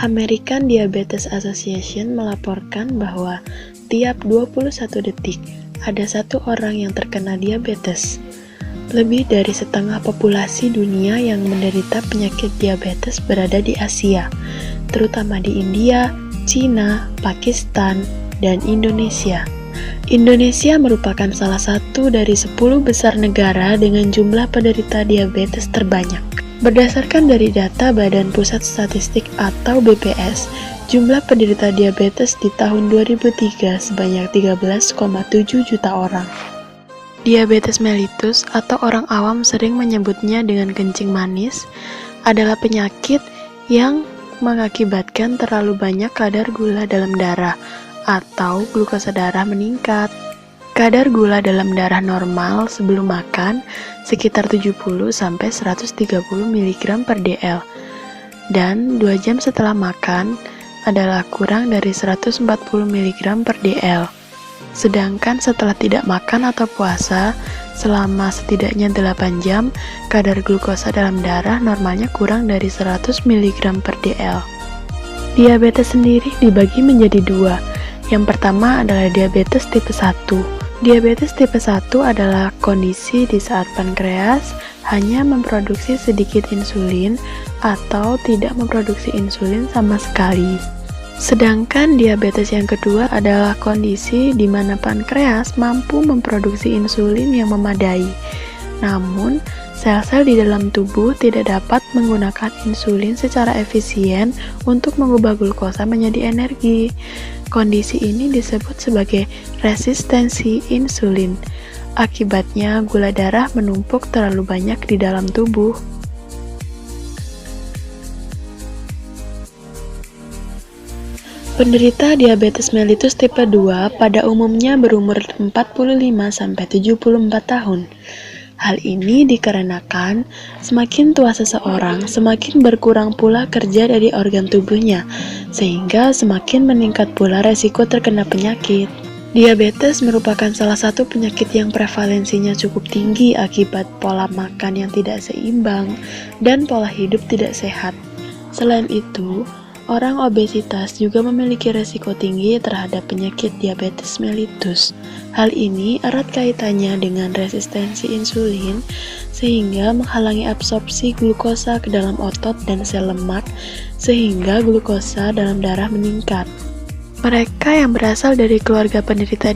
American Diabetes Association melaporkan bahwa tiap 21 detik ada satu orang yang terkena diabetes. Lebih dari setengah populasi dunia yang menderita penyakit diabetes berada di Asia, terutama di India, Cina, Pakistan, dan Indonesia. Indonesia merupakan salah satu dari 10 besar negara dengan jumlah penderita diabetes terbanyak. Berdasarkan dari data Badan Pusat Statistik atau BPS, jumlah penderita diabetes di tahun 2003 sebanyak 13,7 juta orang. Diabetes mellitus atau orang awam sering menyebutnya dengan kencing manis adalah penyakit yang mengakibatkan terlalu banyak kadar gula dalam darah atau glukosa darah meningkat. Kadar gula dalam darah normal sebelum makan sekitar 70-130 mg per dl, dan 2 jam setelah makan adalah kurang dari 140 mg per dl. Sedangkan setelah tidak makan atau puasa selama setidaknya 8 jam, kadar glukosa dalam darah normalnya kurang dari 100 mg per dl. Diabetes sendiri dibagi menjadi dua. Yang pertama adalah diabetes tipe 1. Diabetes tipe 1 adalah kondisi di saat pankreas hanya memproduksi sedikit insulin atau tidak memproduksi insulin sama sekali. Sedangkan diabetes yang kedua adalah kondisi di mana pankreas mampu memproduksi insulin yang memadai. Namun, sel-sel di dalam tubuh tidak dapat menggunakan insulin secara efisien untuk mengubah glukosa menjadi energi. Kondisi ini disebut sebagai resistensi insulin. Akibatnya, gula darah menumpuk terlalu banyak di dalam tubuh. Penderita diabetes mellitus tipe 2 pada umumnya berumur 45-74 tahun. Hal ini dikarenakan semakin tua seseorang, semakin berkurang pula kerja dari organ tubuhnya, sehingga semakin meningkat pula resiko terkena penyakit. Diabetes merupakan salah satu penyakit yang prevalensinya cukup tinggi akibat pola makan yang tidak seimbang dan pola hidup tidak sehat. Selain itu, orang obesitas juga memiliki resiko tinggi terhadap penyakit diabetes mellitus. Hal ini erat kaitannya dengan resistensi insulin, sehingga menghalangi absorpsi glukosa ke dalam otot dan sel lemak, sehingga glukosa dalam darah meningkat. Mereka yang berasal dari keluarga penderita